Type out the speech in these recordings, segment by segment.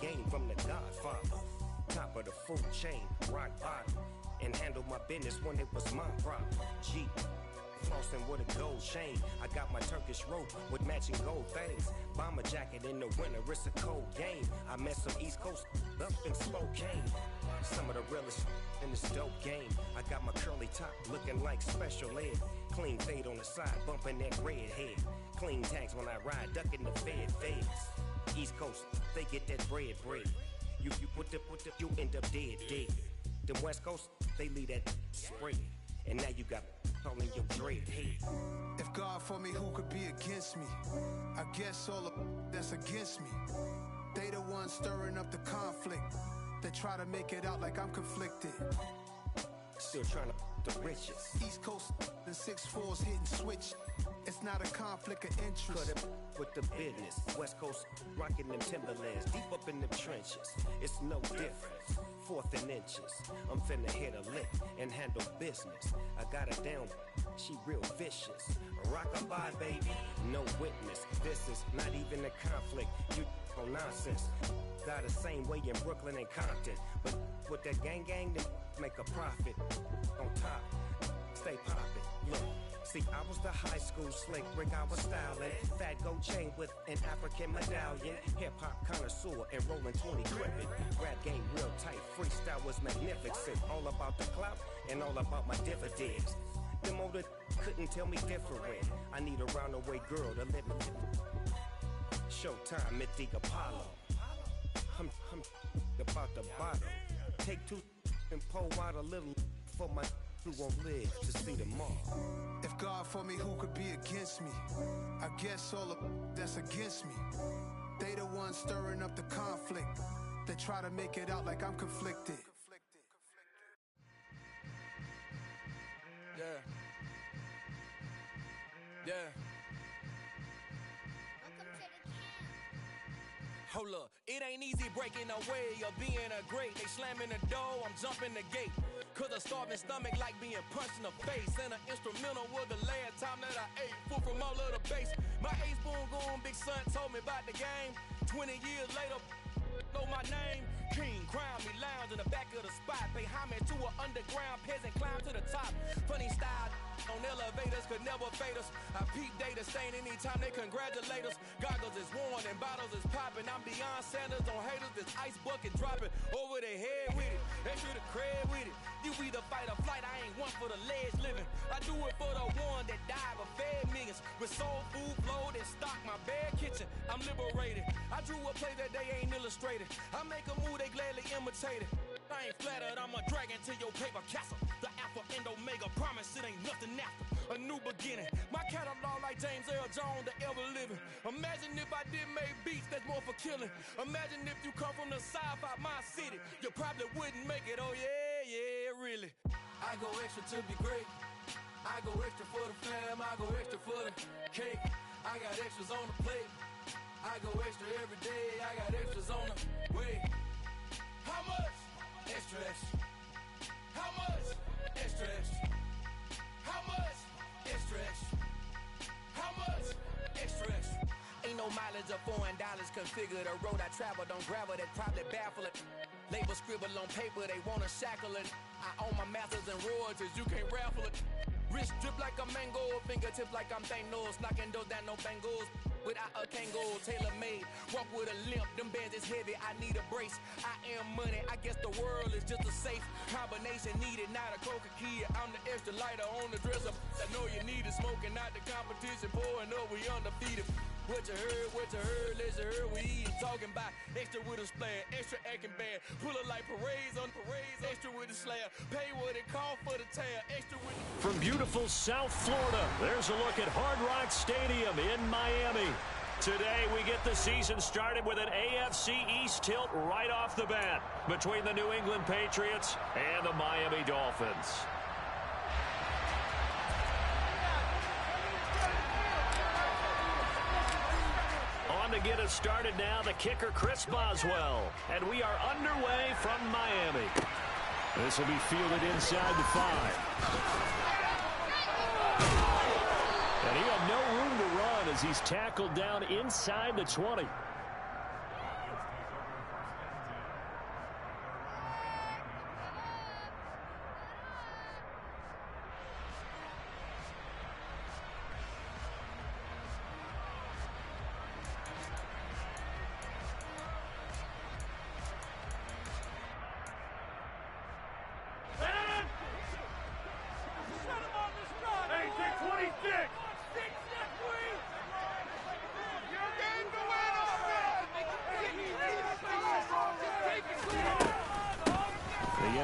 game from the Godfather. Top of the food chain, rock bottom. And handle my business when it was my problem. G, flossing with a gold chain. I got my Turkish rope with matching gold things. Bomber jacket in the winter, it's a cold game. I met some East Coast up in Spokane. Some of the realest in this dope game. I got my curly top looking like special ed. Clean fade on the side, bumping that red head. Clean tags when I ride, ducking the feds. East Coast, they get that bread. You you end up dead. Them West Coast, they leave that spray. And now you got all in your dread head. If God for me, who could be against me? I guess all the that's against me. They the ones stirring up the conflict. They try to make it out like I'm conflicted. Still trying to the riches. East Coast, the 6'4's hitting switch. It's not a conflict of interest. Cut it with the business. West Coast rocking them Timberlands, deep up in them trenches. It's no difference. 4th and inches. I'm finna hit a lick and handle business. I got her down, she real vicious. Rockabye, baby, no witness. This is not even a conflict. You on nonsense. Got the same way in Brooklyn and Compton, but with that gang, then make a profit. On top, stay poppin'. Look, see, I was the high school slick Rick, I was styling. Fat gold chain with an African medallion. Hip-hop connoisseur and rolling 20 gripping. Rap game real tight, freestyle was magnificent. All about the clout and all about my dividends. Them older couldn't tell me different. I need a roundaway girl to live in. Showtime, Mythic Apollo. I'm about the bottle. Take 2 and pour out a little for my who won't live to see tomorrow. If God for me, who could be against me? I guess all the that's against me. They the ones stirring up the conflict. They try to make it out like I'm conflicted. Yeah. Hold up, it ain't easy breaking away or being a great. They slamming the door, I'm jumping the gate. Cause a starving stomach like being punched in the face. And an instrumental was the last time that I ate food from all of the base. My ace boom goon big son told me about the game. 20 years later, know my name. King, crown me, lounge in the back of the spot. Pay homage to an underground peasant, climb to the top. Funny style on elevators could never fade us. I peep data stain anytime they congratulate us. Goggles is worn and bottles is popping. I'm beyond Sanders on haters, this ice bucket dropping over their head with it. They should have cred with it. You either fight or flight, I ain't one for the ledge living. I do it for the one that died but fed millions. With soul food flowed and stocked my bad kitchen. I'm liberated. I drew a play that they ain't illustrated. I make a move, they gladly imitate it. I ain't flattered, I'm a dragon to your paper castle. The Alpha and Omega, promise it ain't nothing after. A new beginning. My catalog like James Earl Jones, the ever living. Imagine if I did make beats that's more for killing. Imagine if you come from the south out my city. You probably wouldn't make it, oh yeah, really. I go extra to be great. I go extra for the fam, I go extra for the cake. I got extras on the plate. I go extra every day, I got extras on the way. How much? Extra, extra. How much? Extra, extra. How much? Extra, extra. How much? Extra, extra. Ain't no mileage or $4 configure the road I travel. Don't gravel that probably baffle it. Label scribble on paper, they wanna shackle it. I own my masters and royalties, you can't raffle it. Wrist drip like a mango, fingertips like I'm Thanos. Knocking those down, no bangles. Without a Kango, tailor-made. Walk with a limp, them bands is heavy, I need a brace. I am money, I guess the world is just a safe combination needed, not a coca key. I'm the extra lighter on the dresser. I know you need it, smoking out the competition, pouring up, we undefeated. What you heard, let's hear we eat. Talking about extra with a splash, extra acting bad. Pull it like parades on parades, extra with a slab. Pay what it cost for the tail, extra with the... From beautiful South Florida, there's a look at Hard Rock Stadium in Miami. Today, we get the season started with an AFC East tilt right off the bat between the New England Patriots and the Miami Dolphins. On to get us started now, the kicker, Chris Boswell. And we are underway from Miami. This will be fielded inside the 5. And he had no room to run as he's tackled down inside the 20.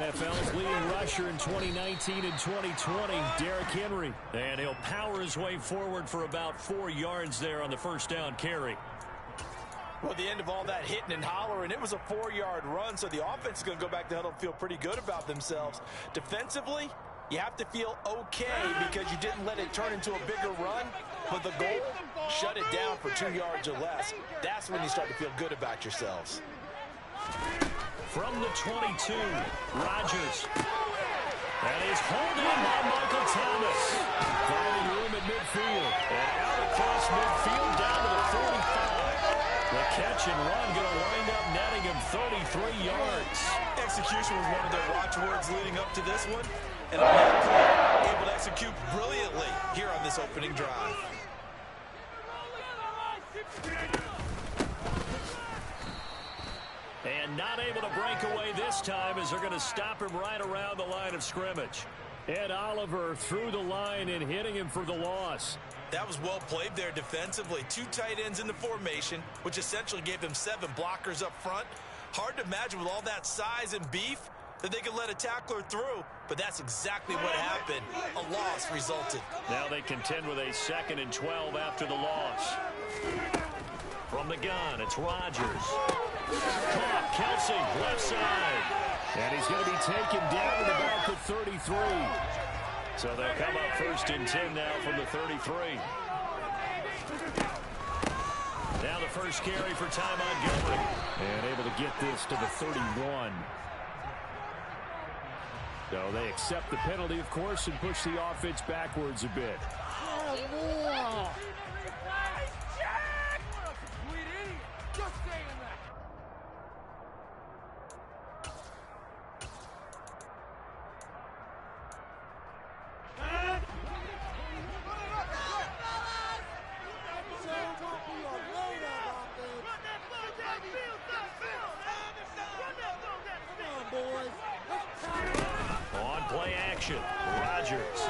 NFL's leading rusher in 2019 and 2020, Derrick Henry. And he'll power his way forward for about 4 yards there on the first down carry. Well, at the end of all that hitting and hollering, it was a 4-yard run, so the offense is going to go back to huddle and feel pretty good about themselves. Defensively, you have to feel okay because you didn't let it turn into a bigger run. But the goal, shut it down for 2 yards or less. That's when you start to feel good about yourselves. From the 22, Rodgers. And he's holding by Michael Thomas. Finding room at midfield. And out across midfield down to the 45. The catch and run going to wind up netting him 33 yards. Execution was one of their watchwords leading up to this one. And I'm able to execute brilliantly here on this opening drive. And not able to break away this time as they're going to stop him right around the line of scrimmage. Ed Oliver through the line and hitting him for the loss. That was well played there defensively. 2 tight ends in the formation, which essentially gave them 7 blockers up front. Hard to imagine with all that size and beef that they could let a tackler through, but that's exactly what happened. A loss resulted. Now they contend with a 2nd and 12 after the loss. From the gun, it's Rodgers. Caught, Kelsey, left side. And he's going to be taken down at about the 33. So they'll come up 1st and 10 now from the 33. Now the first carry for Ty Montgomery. And able to get this to the 31. So they accept the penalty, of course, and push the offense backwards a bit. On play action, Rodgers.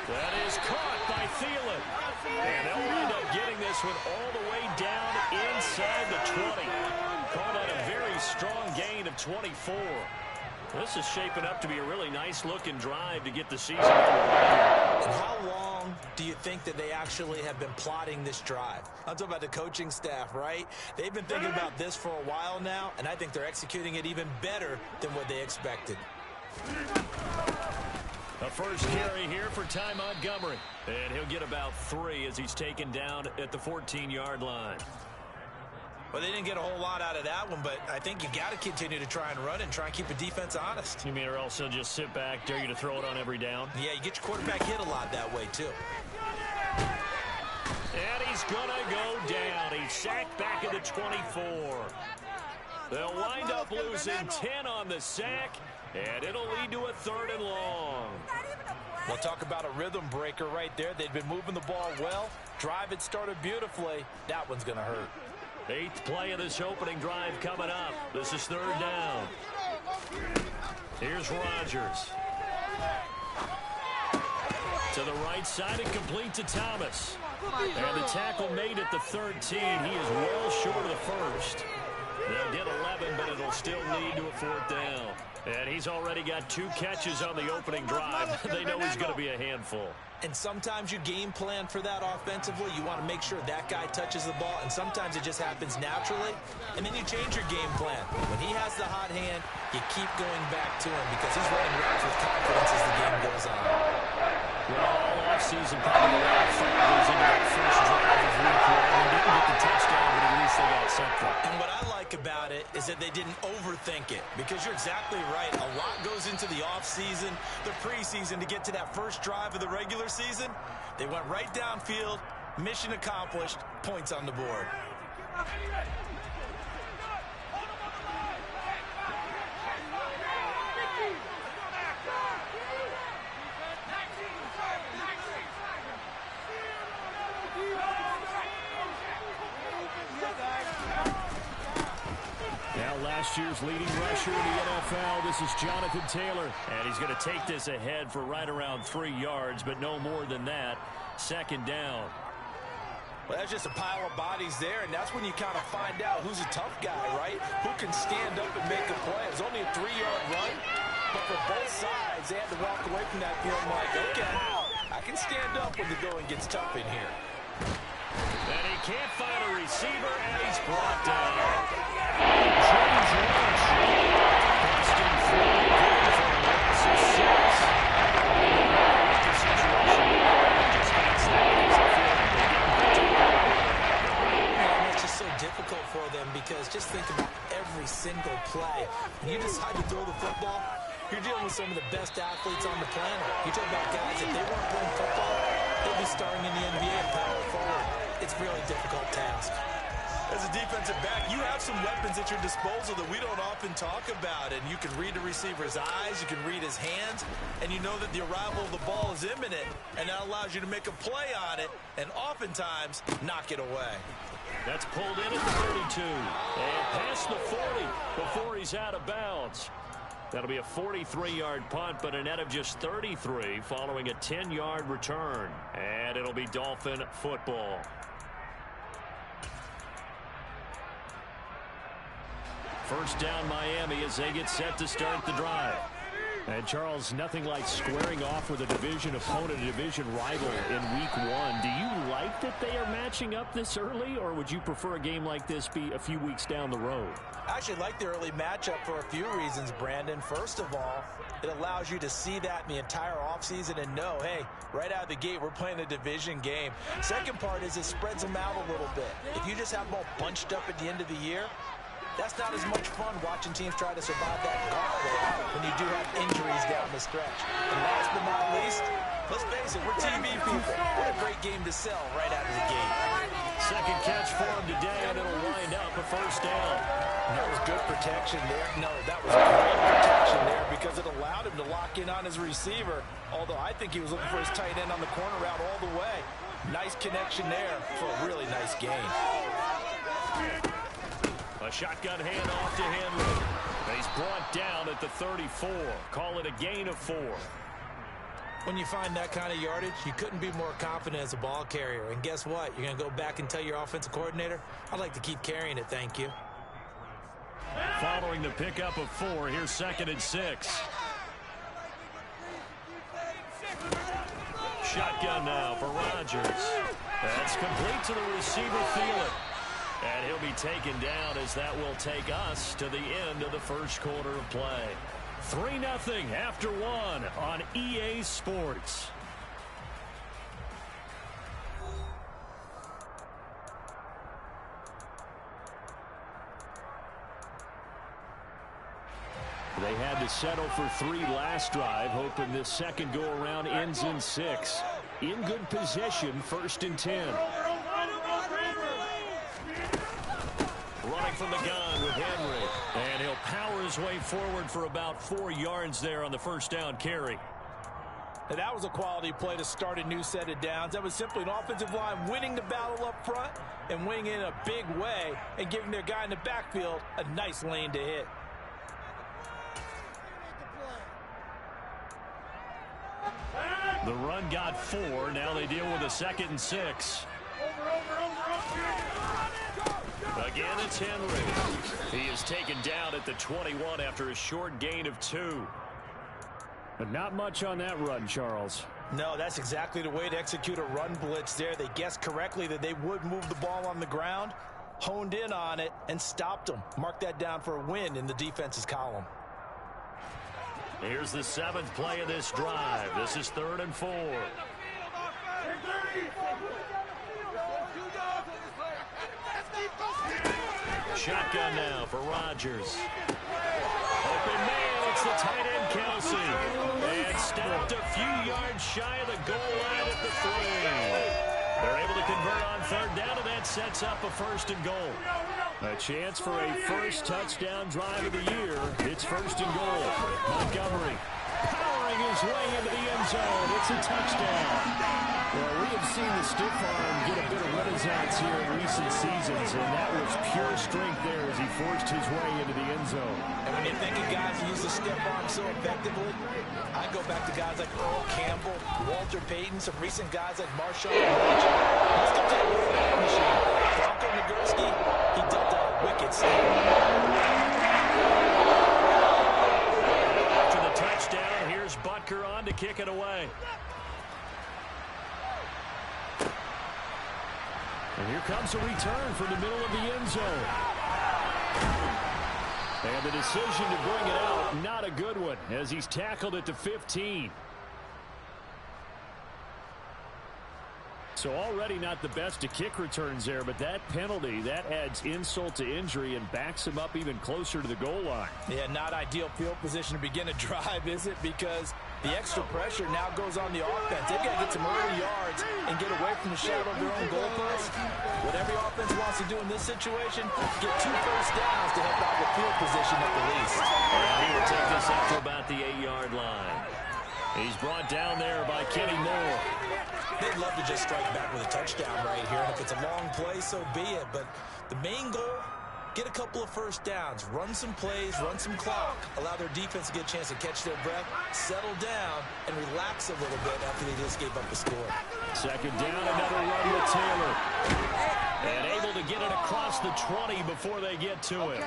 That is caught by Thielen. And they'll wind up getting this one all the way down inside the 20. Called out a very strong gain of 24. This is shaping up to be a really nice-looking drive to get the season underway. And how long do you think that they actually have been plotting this drive? I'm talking about the coaching staff, right? They've been thinking about this for a while now, and I think they're executing it even better than what they expected. A first carry here for Ty Montgomery. And he'll get about 3 as he's taken down at the 14-yard line. Well, they didn't get a whole lot out of that one, but I think you got to continue to try and run and try and keep the defense honest. You mean or else they'll just sit back, dare you to throw it on every down? Yeah, you get your quarterback hit a lot that way, too. And he's going to go down. He's sacked back at the 24. They'll wind up losing 10 on the sack, and it'll lead to a 3rd and long. Well, talk about a rhythm breaker right there. They'd been moving the ball well. Drive had started beautifully. That one's going to hurt. 8th play of this opening drive coming up. This is 3rd down. Here's Rodgers. To the right side and complete to Thomas. And the tackle made at the 13. He is well short of the 1st. They'll get 11, but it'll still lead to a 4th down. And he's already got 2 catches on the opening drive. They know he's going to be a handful. And sometimes you game plan for that offensively. You want to make sure that guy touches the ball, and sometimes it just happens naturally. And then you change your game plan. When he has the hot hand, you keep going back to him because he's running routes with confidence as the game goes on. Well, all offseason, probably a lot of thought goes into that first drive of week 1. They didn't get the touchdown, but at least they got something. And what I like about it is that they didn't overthink it, because you're exactly right. A lot goes into the offseason, the preseason to get to that first drive of the regular season. They went right downfield, mission accomplished, points on the board. Last year's leading rusher in the NFL, this is Jonathan Taylor. And he's going to take this ahead for right around 3 yards, but no more than that. 2nd down. Well, that's just a pile of bodies there, and that's when you kind of find out who's a tough guy, right? Who can stand up and make a play. It was only a 3-yard run, but for both sides, they had to walk away from that field like, okay, I can stand up when the going gets tough in here. And he can't find a receiver, and he's brought down. James Lynch. Boston 4 good for a loss of 6. The situation just hits that because I feel like they're getting back to And it's just so difficult for them because just think about every single play. When you decide to throw the football, you're dealing with some of the best athletes on the planet. You talk about guys, if they weren't playing football, they'd be starting in the NBA and power forward. It's a really difficult task. As a defensive back, you have some weapons at your disposal that we don't often talk about. And you can read the receiver's eyes, you can read his hands, and you know that the arrival of the ball is imminent, and that allows you to make a play on it and oftentimes knock it away. That's pulled in at the 32 and past the 40 before he's out of bounds. That'll be a 43-yard punt, but a net of just 33 following a 10-yard return. And it'll be Dolphin football. First down Miami as they get set to start the drive. And Charles, nothing like squaring off with a division opponent, a division rival in week 1. Do you like that they are matching up this early, or would you prefer a game like this be a few weeks down the road? I actually like the early matchup for a few reasons, Brandon. First of all, it allows you to see that in the entire offseason and know, hey, right out of the gate, we're playing a division game. Second part is it spreads them out a little bit. If you just have them all bunched up at the end of the year, that's not as much fun watching teams try to survive that gauntlet when you do have injuries down the stretch. And last but not least, let's face it, we're TV people. What a great game to sell right out of the gate. Second catch for him today, and it'll wind up a first down. And that was good protection there. No, that was great protection there because it allowed him to lock in on his receiver, although I think he was looking for his tight end on the corner route all the way. Nice connection there for a really nice gain. A shotgun handoff to Henry. He's brought down at the 34. Call it a gain of 4. When you find that kind of yardage, you couldn't be more confident as a ball carrier. And guess what? You're going to go back and tell your offensive coordinator, I'd like to keep carrying it, thank you. Following the pickup of 4, here's 2nd and 6. Shotgun now for Rodgers. That's complete to the receiver, Thielen. And he'll be taken down as that will take us to the end of the first quarter of play. 3-0 after 1 on EA Sports. They had to settle for 3 last drive, hoping this second go-around ends in 6. In good position, 1st and 10. Running from the gun with Henry. And he'll power his way forward for about 4 yards there on the first down carry. Now that was a quality play to start a new set of downs. That was simply an offensive line winning the battle up front and winning in a big way and giving their guy in the backfield a nice lane to hit. The run got 4. Now they deal with a 2nd and 6. Again, it's Henry. He is taken down at the 21 after a short gain of 2. But not much on that run, Charles. No, that's exactly the way to execute a run blitz there. They guessed correctly that they would move the ball on the ground, honed in on it, and stopped them. Mark that down for a win in the defense's column. Here's the 7th play of this drive. This is 3rd and 4. Shotgun now for Rodgers. Open man, it's the tight end Kelsey. And stopped a few yards shy of the goal line at the 3. They're able to convert on 3rd down, and that sets up a 1st and goal. A chance for a first touchdown drive of the year. It's 1st and goal. Montgomery powering his way into the end zone. It's a touchdown. Well, we have seen the stiff arm get a bit of renaissance here in recent seasons, and that was pure strength there as he forced his way into the end zone. And when you think of guys who use the stiff arm so effectively, I go back to guys like Earl Campbell, Walter Payton, some recent guys like Marshawn Lynch. Let's go to the Wayback Machine. Bronco Nagurski, he dealt a wicked snap. After the touchdown, here's Butker on to kick it away. And here comes a return from the middle of the end zone. And the decision to bring it out, not a good one, as he's tackled at the 15. So already not the best to kick returns there, but that penalty, that adds insult to injury and backs him up even closer to the goal line. Yeah, not ideal field position to begin a drive, is it? Because the extra pressure now goes on the offense. They've got to get some early yards and get away from the shadow of their own goalpost. What every offense wants to do in this situation, get 2 first downs to help out with field position at the least. And he will take this up to about the 8-yard line. He's brought down there by Kenny Moore. They'd love to just strike back with a touchdown right here. And if it's a long play, so be it. But the main goal, get a couple of first downs, run some plays, run some clock, allow their defense to get a chance to catch their breath, settle down, and relax a little bit after they just gave up the score. Second down, another run with Taylor. And able to get it across the 20 before they get to it.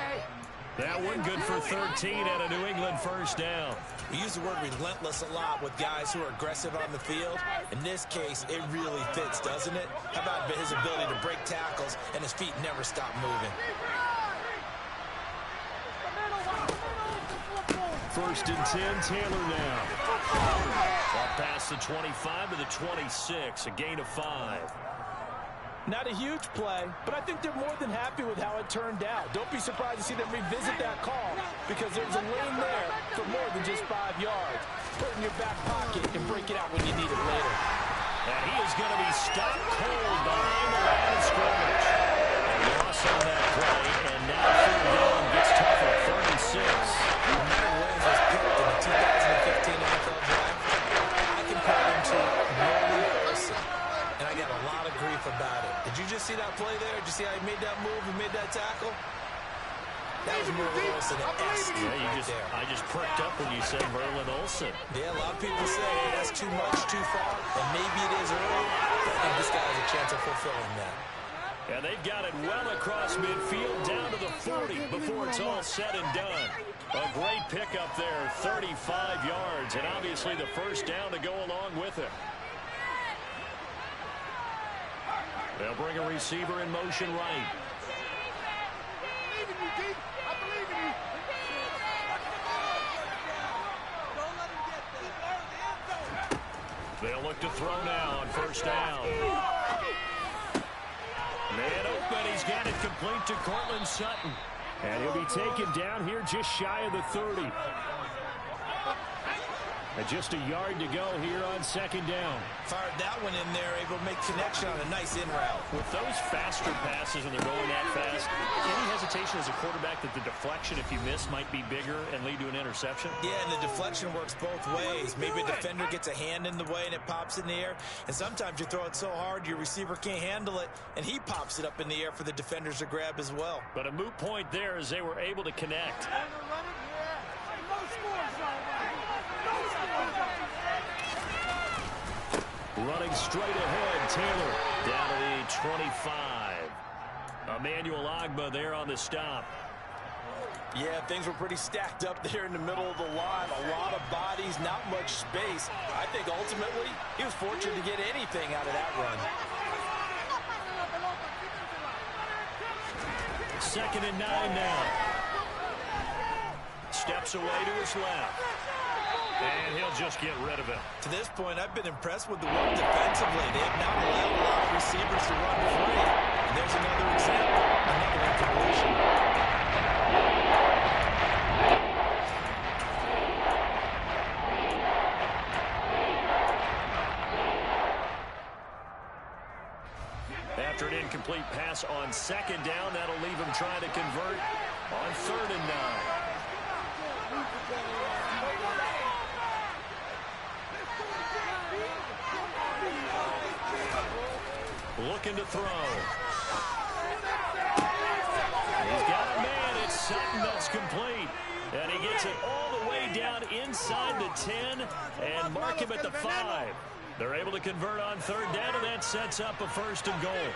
That one good for 13 at a New England first down. We use the word relentless a lot with guys who are aggressive on the field. In this case, it really fits, doesn't it? How about his ability to break tackles and his feet never stop moving? First and 10, Taylor now. Up past the 25 to the 26, a gain of 5. Not a huge play, but I think they're more than happy with how it turned out. Don't be surprised to see them revisit that call because there's a lane there for more than just 5 yards. Put it in your back pocket and break it out when you need it later. And he is going to be stopped cold behind the line of scrimmage. And loss on that play, and now third down gets tougher, 36. Matt Williams was picked in the 2015 NFL Draft. I compare him to Merlin Olsen, and I got a lot of grief about it. Did you just see that play there? Did you see how he made that move and made that tackle? That was Merlin Olsen at S. I just perked up when you said Merlin Olsen. Yeah, a lot of people say, hey, that's too much, too far, and maybe it is early, but I think this guy has a chance of fulfilling that. And they've got it well across midfield down to the 40 before it's all said and done. A great pickup there, 35 yards, and obviously the first down to go along with it. They'll bring a receiver in motion right. They'll look to throw now on first down. Man open, he's got it complete to Cortland Sutton. And he'll be taken down here just shy of the 30. And just a yard to go here on second down. Fired that one in there, able to make connection on a nice in route. With those faster passes and they're going that fast, any hesitation as a quarterback that the deflection, if you miss, might be bigger and lead to an interception? Yeah, and the deflection works both ways. Maybe a defender gets a hand in the way and it pops in the air. And sometimes you throw it so hard your receiver can't handle it, and he pops it up in the air for the defenders to grab as well. But a moot point there as they were able to connect. Running straight ahead, Taylor down to the 25. Emmanuel Ogbah there on the stop. Yeah, things were pretty stacked up there in the middle of the line. A lot of bodies, not much space. I think ultimately he was fortunate to get anything out of that run. Second and 9 now. Steps away to his left. And he'll just get rid of it. To this point, I've been impressed with the work defensively. They have not allowed a lot of receivers to run free. And there's another example, another incompletion. After an incomplete pass on second down, that'll leave him trying to convert on third and 9. Looking to throw. He's got a man. It's Sutton that's complete. And he gets it all the way down inside the 10 and mark him at the 5. They're able to convert on third down, and that sets up a 1st and goal.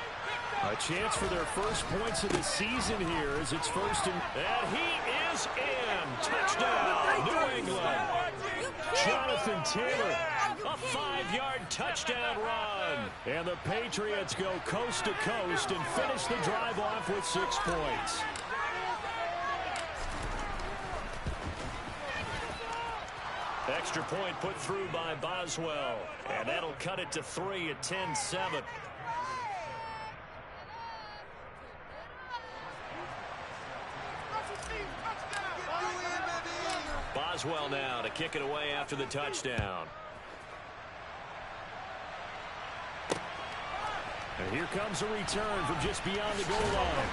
A chance for their first points of the season here as it's 1st and he is in. Touchdown, New England. Jonathan Taylor, a 5-yard touchdown run. And the Patriots go coast to coast and finish the drive off with 6 points. Extra point put through by Boswell. And that'll cut it to 3 at 10-7. Boswell now to kick it away after the touchdown. And here comes a return from just beyond the goal line.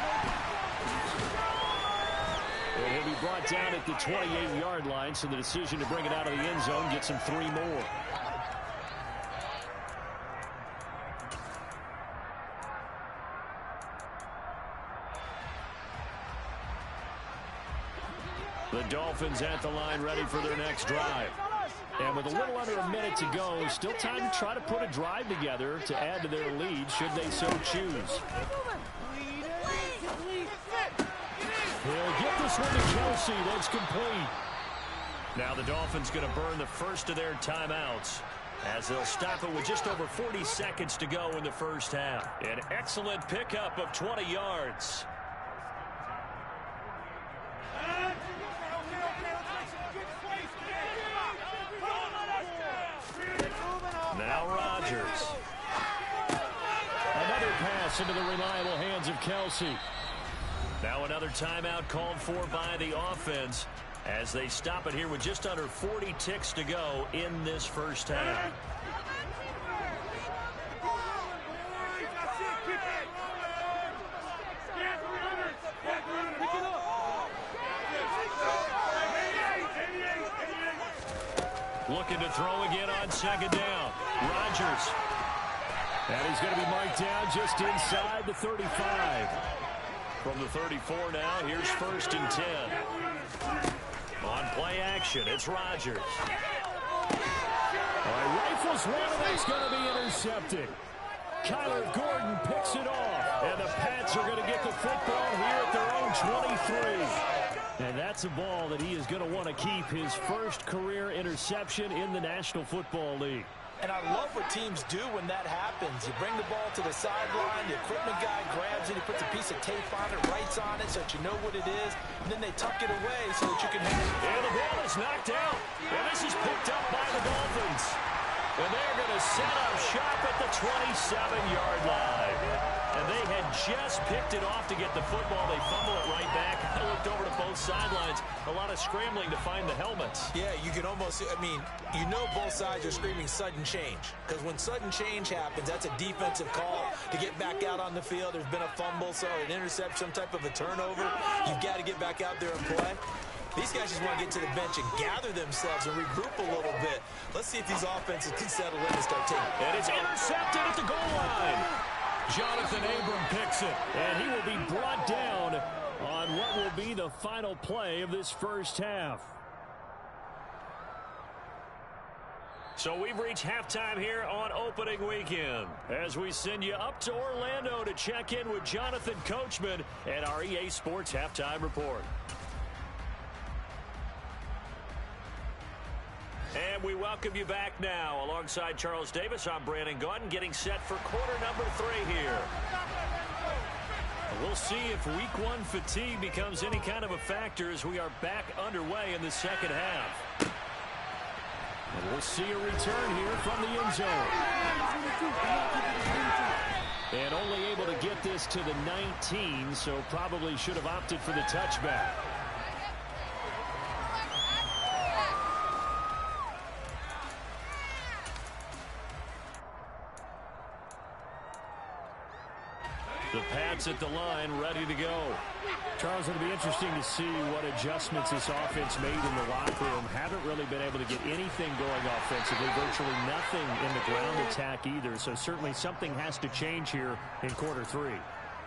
And he'll be brought down at the 28-yard line, so the decision to bring it out of the end zone gets him 3 more. The Dolphins at the line ready for their next drive. And with a little under a minute to go, still time to try to put a drive together to add to their lead should they so choose. He'll get this one to Kelsey. That's complete. Now the Dolphins going to burn the first of their timeouts as they'll stop it with just over 40 seconds to go in the first half. An excellent pickup of 20 yards. Now Rodgers. Another pass into the reliable hands of Kelsey. Now another timeout called for by the offense as they stop it here with just under 40 ticks to go in this first half. Looking to throw again on second down. Rodgers. And he's going to be marked down just inside the 35. From the 34 now, here's 1st and 10. On play action, it's Rodgers. Rifles one, and that's going to be intercepted. Kyler Gordon picks it off. And the Pats are going to get the football here at their own 23. And that's a ball that he is going to want to keep, his first career interception in the National Football League. And I love what teams do when that happens. You bring the ball to the sideline, the equipment guy grabs it, he puts a piece of tape on it, writes on it so that you know what it is, and then they tuck it away so that you can... And the ball is knocked out. And this is picked up by the Dolphins. And they're going to set up shop at the 27-yard line. And they had just picked it off to get the football. They fumble it right back. I looked over to both sidelines. A lot of scrambling to find the helmets. Yeah, you can almost, I mean, you know both sides are screaming sudden change. Because when sudden change happens, that's a defensive call to get back out on the field. There's been a fumble, so an interception, some type of a turnover. You've got to get back out there and play. These guys just want to get to the bench and gather themselves and regroup a little bit. Let's see if these offenses can settle in and start taking. And it's intercepted at the goal line. Jonathan Abram picks it, and he will be brought down on what will be the final play of this first half. So we've reached halftime here on opening weekend as we send you up to Orlando to check in with Jonathan Coachman and our EA Sports Halftime Report. And we welcome you back now. Alongside Charles Davis, I'm Brandon Gaudin, getting set for quarter number 3 here. We'll see if week 1 fatigue becomes any kind of a factor as we are back underway in the second half. And we'll see a return here from the end zone. And only able to get this to the 19, so probably should have opted for the touchback. The Pats Pats at the line, ready to go. Charles, it'll be interesting to see what adjustments this offense made in the locker room. Haven't really been able to get anything going offensively, virtually nothing in the ground attack either. So certainly something has to change here in quarter 3.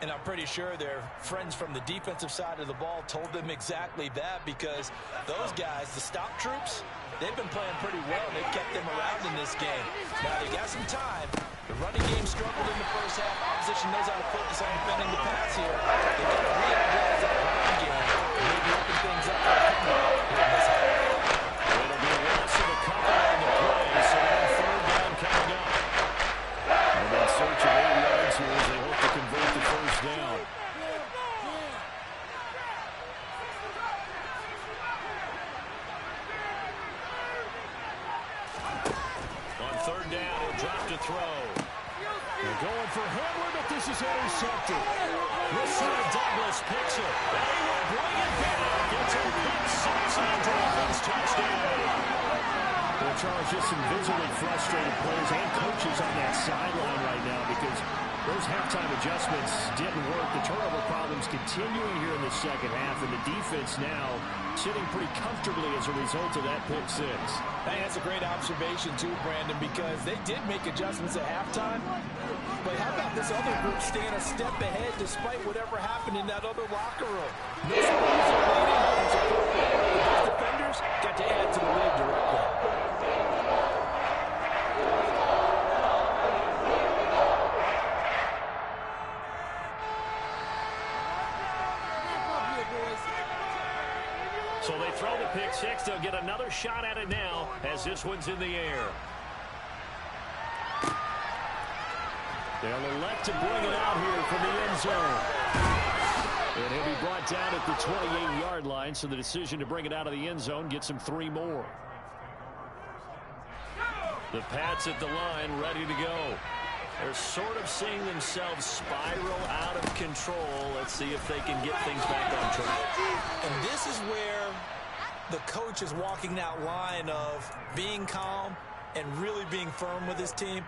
And I'm pretty sure their friends from the defensive side of the ball told them exactly that, because those guys, the stop troops, they've been playing pretty well. They've kept them around in this game. Now they got some time. The running game struggled in the first half. Opposition knows how to focus on defending the pass here. They've got to re-energize that running game and maybe open things up for a comeback here in this half. It'll be a loss of a couple on the play, so now 3rd down coming up. And in search of 8 yards here as they hope to convert the first down. On 3rd down, he'll drop to throw. They're going for Hamler, but this is intercepted. This side, Douglas picks it. And he will bring it down. Gets a pick 6 on Dolphins touchdown. Well, Charles, just some visibly frustrated players and coaches on that sideline right now because those halftime adjustments didn't work. The turnover problems continuing here in the second half, and the defense now sitting pretty comfortably as a result of that pick 6. Hey, that's a great observation too, Brandon, because they did make adjustments at halftime. But how about this other group staying a step ahead despite whatever happened in that other locker room? No squeeze or leading, and support. Those defenders got to add to the lead directly. So they throw the pick 6. They'll get another shot at it now as this one's in the air. They'll elect to bring it out here from the end zone. And he'll be brought down at the 28-yard line, so the decision to bring it out of the end zone gets him 3 more. The Pats at the line, ready to go. They're sort of seeing themselves spiral out of control. Let's see if they can get things back on track. And this is where the coach is walking that line of being calm and really being firm with his team.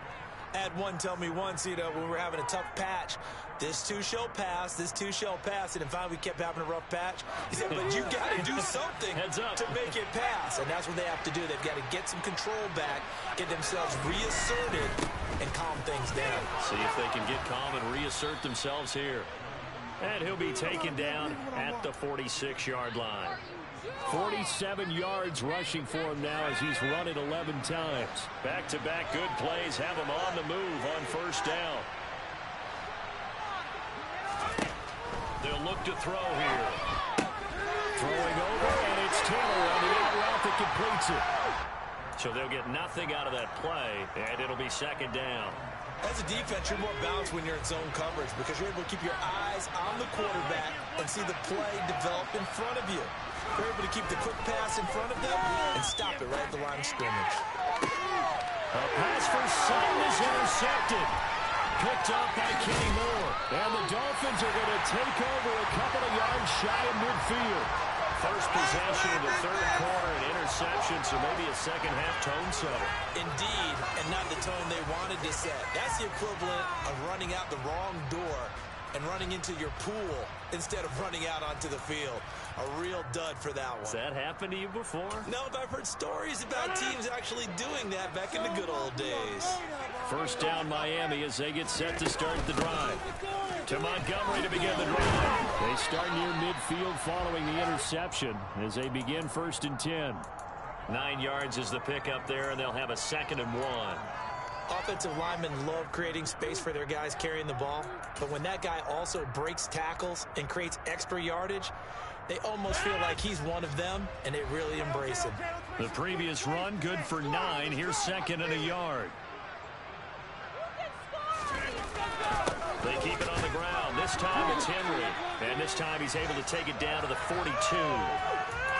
I had one tell me once, when we were having a tough patch, this too shall pass, this too shall pass. And in fact, we kept having a rough patch. He said, but you got to do something to make it pass. And that's what they have to do. They've got to get some control back, get themselves reasserted, and calm things down. See if they can get calm and reassert themselves here. And he'll be taken down at the 46-yard line. 47 yards rushing for him now as he's run it 11 times. Back-to-back good plays have him on the move on 1st down. They'll look to throw here. Throwing over, and it's Taylor on the out route that completes it. So they'll get nothing out of that play, and it'll be 2nd down. As a defense, you're more balanced when you're in zone coverage because you're able to keep your eyes on the quarterback and see the play develop in front of you. You're able to keep the quick pass in front of them and stop it right at the line of scrimmage. A pass for Sutton is intercepted. Picked up by Kenny Moore. And the Dolphins are going to take over a couple of yards shy of midfield. First possession of the 3rd quarter, an interception, so maybe a second-half tone setter. Indeed, and not the tone they wanted to set. That's the equivalent of running out the wrong door and running into your pool instead of running out onto the field. A real dud for that one. Has that happened to you before? No, but I've heard stories about teams actually doing that back in the good old days. 1st down Miami as they get set to start the drive. To Montgomery to begin the drive. They start near midfield following the interception as they begin 1st and 10. 9 yards is the pickup there, and they'll have a 2nd and 1. Offensive linemen love creating space for their guys carrying the ball, but when that guy also breaks tackles and creates extra yardage, they almost feel like he's one of them, and they really embrace him. The previous run, good for 9. Here's 2nd and a yard. They keep it on the ground. This time it's Henry, and this time he's able to take it down to the 42.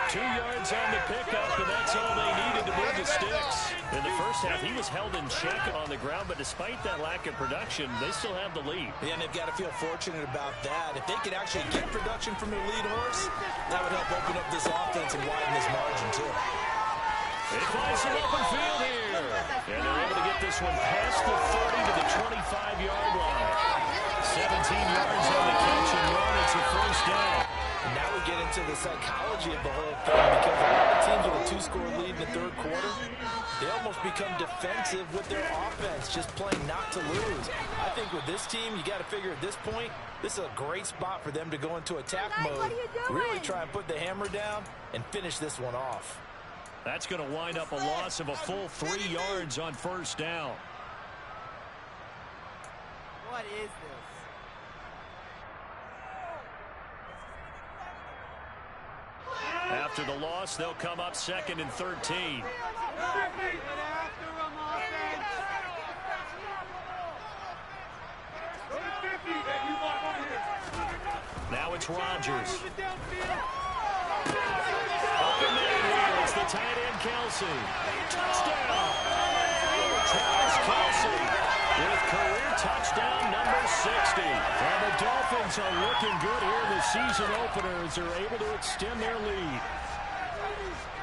2 yards on the pickup, and that's all they needed to move the sticks. In the first half, he was held in check on the ground, but despite that lack of production, they still have the lead. Yeah, and they've got to feel fortunate about that. If they could actually get production from their lead horse, that would help open up this offense and widen this margin, too. They find some open field here, and they're able to get this one past the 30 to the 25-yard line. 17 yards on the catch and run. It's a first down. And now we get into the psychology of the whole thing, because a lot of teams with a 2-score lead in the third quarter, they almost become defensive with their offense, just playing not to lose. I think with this team, you got to figure at this point, this is a great spot for them to go into attack mode, really try and put the hammer down and finish this one off. That's going to wind up a loss of a full 3 yards on first down. What is this? After the loss, they'll come up 2nd and 13. Now it's Rodgers. Up in there, it's the tight end, Kelsey. Touchdown! Travis Kelsey with career touchdown number 60. And the Dolphins are looking good here in the season opener as they're able to extend their lead.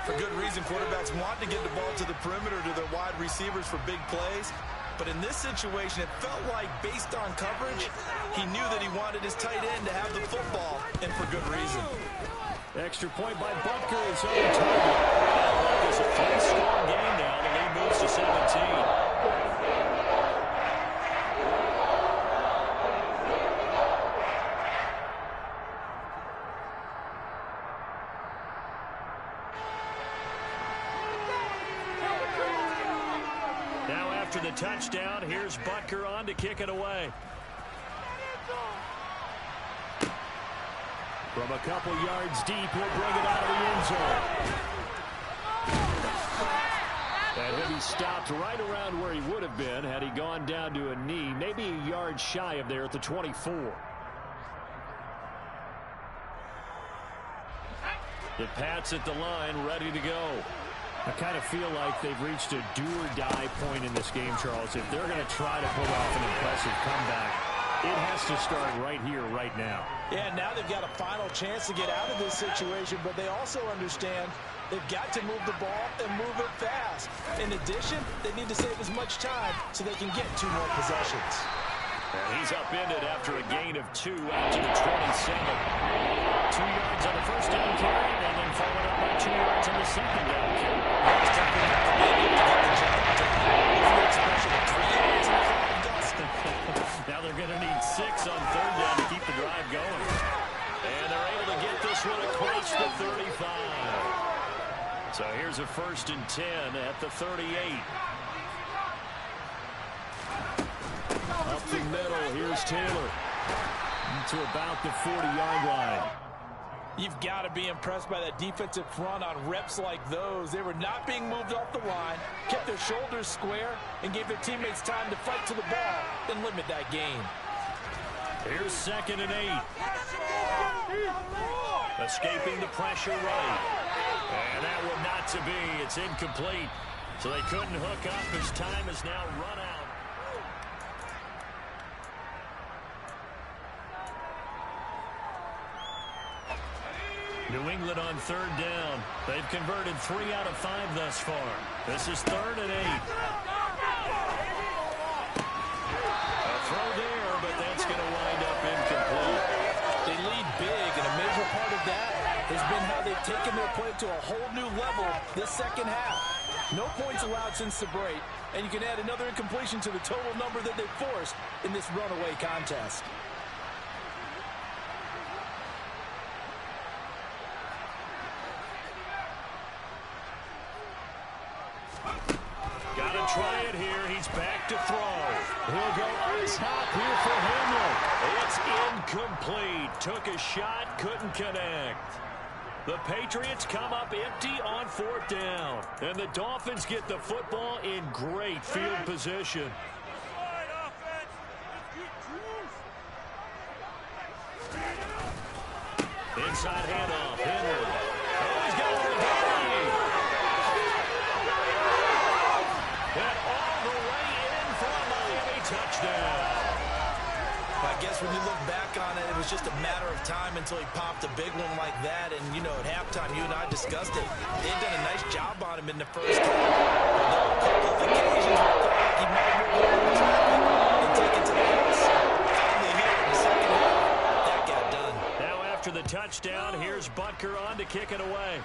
For good reason, quarterbacks want to get the ball to the perimeter to their wide receivers for big plays. But in this situation, it felt like, based on coverage, he knew that he wanted his tight end to have the football, and for good reason. Extra point by Butker is on target. It's a 3-score game now. The lead moves to 17. After the touchdown, here's Butker on to kick it away. From a couple yards deep, he'll bring it out of the end zone. And he'll be stopped right around where he would have been had he gone down to a knee, maybe a yard shy of there at the 24. The Pats at the line, ready to go. I kind of feel like they've reached a do-or-die point in this game, Charles. If they're going to try to pull off an impressive comeback, it has to start right here, right now. Yeah, now they've got a final chance to get out of this situation, but they also understand they've got to move the ball and move it fast. In addition, they need to save as much time so they can get 2 more possessions. And he's upended after a gain of 2 out to the 27. 2 yards on the first down carry, and then followed up by 2 yards on the second down carry. Now they're going to need 6 on third down to keep the drive going. And they're able to get this one across the 35. So here's a 1st and 10 at the 38. Up the middle, here's Taylor. To about the 40-yard line. You've got to be impressed by that defensive front on reps like those. They were not being moved off the line, kept their shoulders square, and gave their teammates time to fight to the ball, then limit that gain. Here's 2nd and 8. Escaping the pressure right. And that one not to be. It's incomplete. So they couldn't hook up as time has now run out. New England on 3rd down. They've converted 3 out of 5 thus far. This is 3rd and 8. A throw there, but that's going to wind up incomplete. They lead big, and a major part of that has been how they've taken their play to a whole new level this second half. No points allowed since the break, and you can add another incompletion to the total number that they forced in this runaway contest. Try it here. He's back to throw. He'll go on top here for Hamlin. It's incomplete. Took a shot, couldn't connect. The Patriots come up empty on 4th down. And the Dolphins get the football in great field position. Inside handoff. Henry. Oh, he's got one to go. And all the way in for a Miami touchdown. I guess when you look back on it, it was just a matter of time until he popped a big one like that. And, you know, at halftime, you and I discussed it. They'd done a nice job on him in the first half. But there were a couple of occasions where I thought like he might have moved over the traffic and taken to the house. Finally here, after the touchdown. Here's Butker on to kick it away.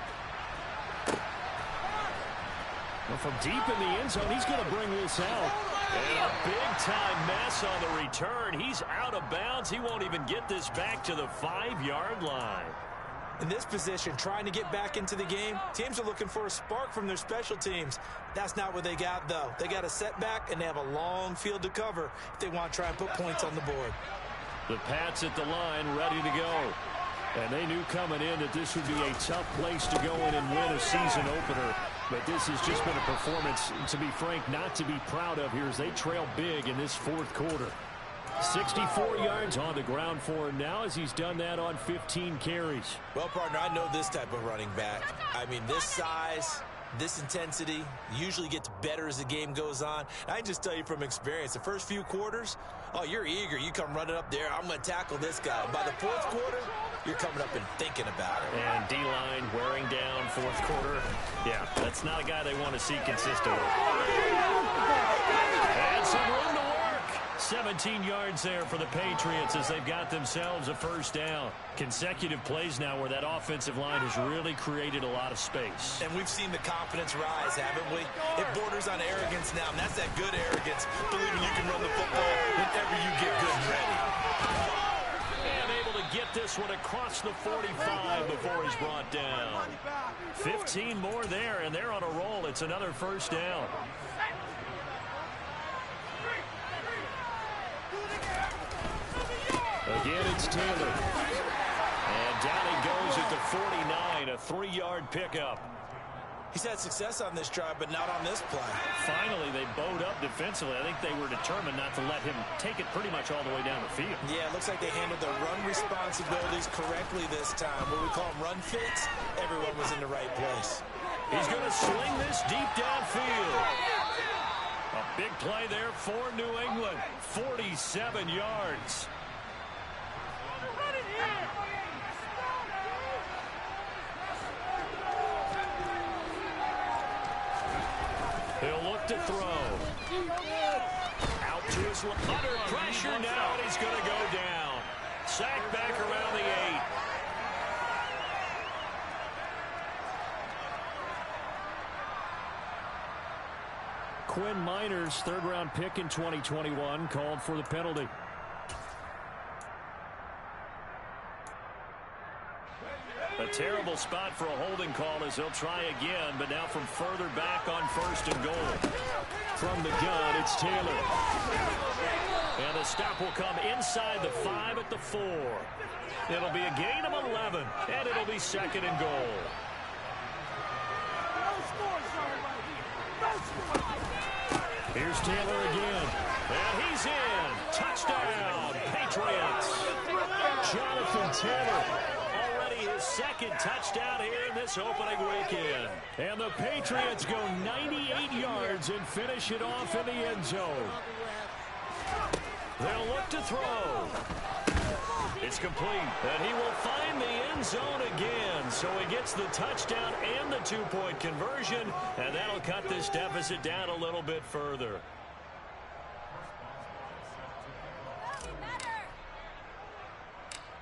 Well, from deep in the end zone, he's going to bring this out. And a big-time mess on the return. He's out of bounds. He won't even get this back to the 5-yard line. In this position, trying to get back into the game, teams are looking for a spark from their special teams. That's not what they got, though. They got a setback, and they have a long field to cover if they want to try and put points on the board. The Pats at the line, ready to go. And they knew coming in that this would be a tough place to go in and win a season opener. But this has just been a performance, to be frank, not to be proud of here as they trail big in this fourth quarter. 64 yards on the ground for him now as he's done that on 15 carries. Well, partner, I know this type of running back. I mean, this size, this intensity usually gets better as the game goes on. I can just tell you from experience, the first few quarters, oh, you're eager. You come running up there, I'm going to tackle this guy. By the fourth quarter, you're coming up and thinking about it. And D-line wearing down fourth quarter. Yeah, that's not a guy they want to see consistently. And some room to work. 17 yards there for the Patriots as they've got themselves a first down. Consecutive plays now where that offensive line has really created a lot of space. And we've seen the confidence rise, haven't we? It borders on arrogance now, and that's that good arrogance, believing you can run the football whenever you get good and ready. And able to get this one across the 45 before he's brought down. 15 more there, and they're on a roll. It's another first down. Again, it's Taylor. And down he goes at the 49, a 3-yard pickup. He's had success on this drive, but not on this play. Finally, they bowed up defensively. I think they were determined not to let him take it pretty much all the way down the field. Yeah, it looks like they handled their run responsibilities correctly this time. What we call them run fits, everyone was in the right place. He's going to sling this deep downfield. A big play there for New England. 47 yards. He'll look to throw. Out to his left. Under pressure now, and he's going to go down. Sacked back around the 8. Quinn Miners, third-round pick in 2021, called for the penalty. A terrible spot for a holding call as they'll try again, but now from further back on first and goal. From the gun, it's Taylor. And the stop will come inside the 5 at the 4. It'll be a gain of 11, and it'll be second and goal. Here's Taylor again. And he's in. Touchdown, Patriots. Jonathan Taylor. His second touchdown here in this opening weekend. And the Patriots go 98 yards and finish it off in the end zone. They'll look to throw. It's complete. And he will find the end zone again. So he gets the touchdown and the 2-point conversion. And that'll cut this deficit down a little bit further.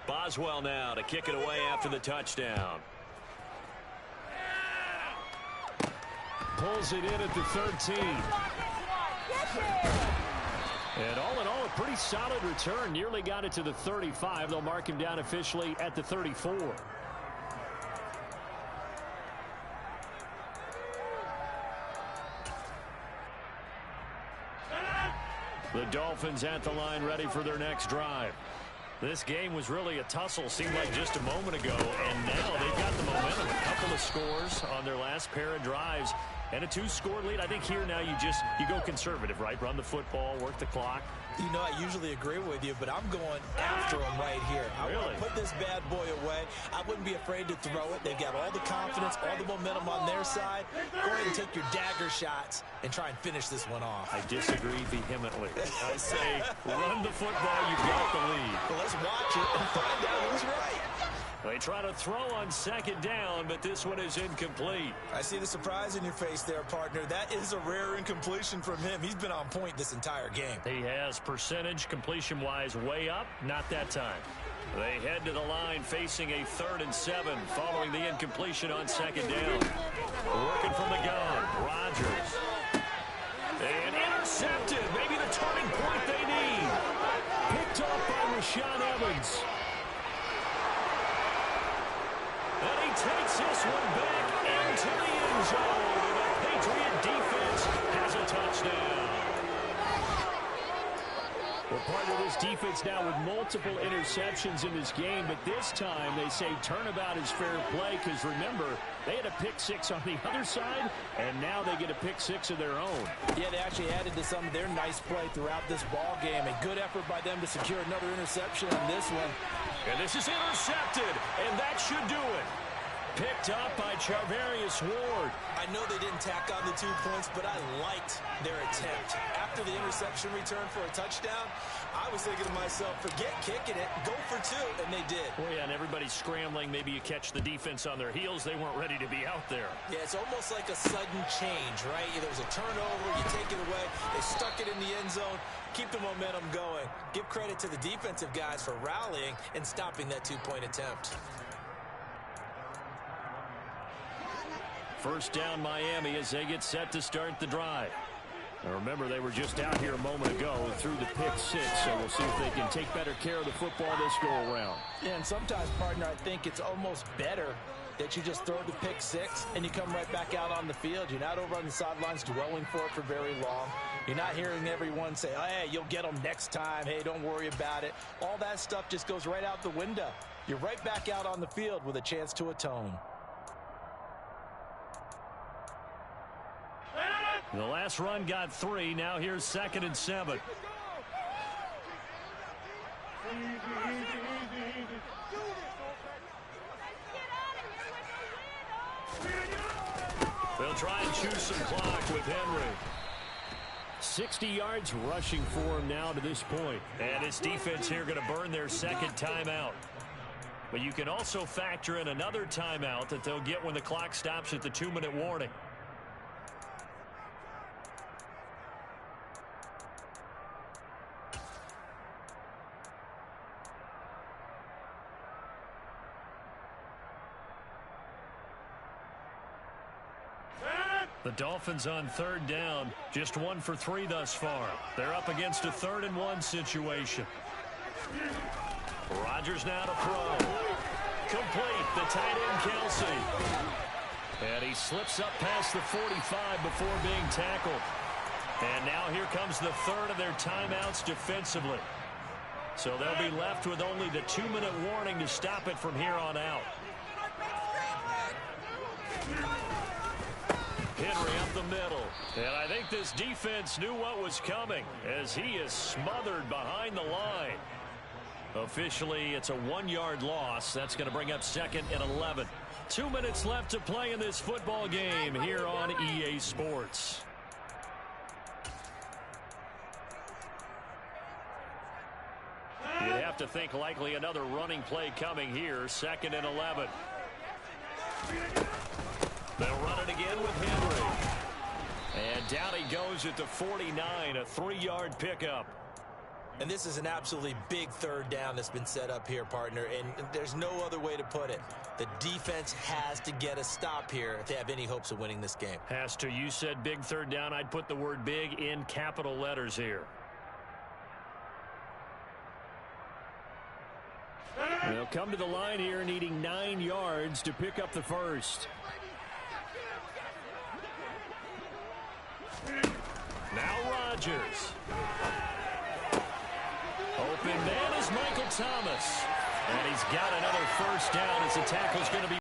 Boswell now to kick it away after the touchdown. Pulls it in at the 13. And all in all, a pretty solid return. Nearly got it to the 35. They'll mark him down officially at the 34. The Dolphins at the line, ready for their next drive. This game was really a tussle, seemed like just a moment ago, and now they've got the momentum. A couple of scores on their last pair of drives, and a 2-score lead. I think here now you go conservative, right? Run the football, work the clock. You know, I usually agree with you, but I'm going after him right here. I want to put this bad boy away. I wouldn't be afraid to throw it. They've got all the confidence, all the momentum on their side. Go ahead and take your dagger shots and try and finish this one off. I disagree vehemently. I say run the football, you've got the lead. Well, let's watch it and find out who's right. They try to throw on second down, but this one is incomplete. I see the surprise in your face there, partner. That is a rare incompletion from him. He's been on point this entire game. He has. Percentage completion-wise way up. Not that time. They head to the line facing a 3rd and 7 following the incompletion on 2nd down. Working from the gun, Rodgers. And intercepted, maybe the turning point they need. Picked off by Rashaan Evans. And he takes this one back into the end zone. The Patriot defense has a touchdown. Well, part of this defense now with multiple interceptions in this game, but this time they say turnabout is fair play because, remember, they had a pick-6 on the other side, and now they get a pick-6 of their own. Yeah, they actually added to some of their nice play throughout this ball game. A good effort by them to secure another interception on this one. And this is intercepted, and that should do it. Picked up by Charvarius Ward. I know they didn't tack on the 2 points, but I liked their attempt. After the interception return for a touchdown, I was thinking to myself, forget kicking it, go for 2, and they did. Well, yeah, and everybody's scrambling. Maybe you catch the defense on their heels. They weren't ready to be out there. Yeah, it's almost like a sudden change, right? There's a turnover, you take it away, they stuck it in the end zone, keep the momentum going. Give credit to the defensive guys for rallying and stopping that 2-point attempt. First down Miami as they get set to start the drive. Now remember, they were just out here a moment ago through the pick-6, so we'll see if they can take better care of the football this go-around. Yeah, and sometimes, partner, I think it's almost better that you just throw the pick-6 and you come right back out on the field. You're not over on the sidelines dwelling for it for very long. You're not hearing everyone say, oh, hey, you'll get them next time. Hey, don't worry about it. All that stuff just goes right out the window. You're right back out on the field with a chance to atone. The last run got 3. Now here's 2nd and 7. They'll try and choose some clock with Henry. 60 yards rushing for him now to this point. And his defense here going to burn their 2nd timeout. But you can also factor in another timeout that they'll get when the clock stops at the 2-minute warning. The Dolphins on 3rd down, just 1 for 3 thus far. They're up against a 3rd and 1 situation. Rodgers now to throw. Complete, the tight end Kelsey. And he slips up past the 45 before being tackled. And now here comes the 3rd of their timeouts defensively. So they'll be left with only the 2-minute warning to stop it from here on out. Henry up the middle. And I think this defense knew what was coming as he is smothered behind the line. Officially, it's a 1-yard loss. That's going to bring up 2nd and 11. 2 minutes left to play in this football game here on EA Sports. You'd have to think likely another running play coming here. 2nd and 11. They'll run it again with Henry. And down he goes at the 49, a 3-yard pickup. And this is an absolutely big 3rd down that's been set up here, partner, and there's no other way to put it. The defense has to get a stop here if they have any hopes of winning this game. Has to. You said big 3rd down. I'd put the word big in capital letters here. They'll come to the line here needing 9 yards to pick up the first. Now Rodgers. Open man is Michael Thomas. And he's got another first down as the tackle's going to be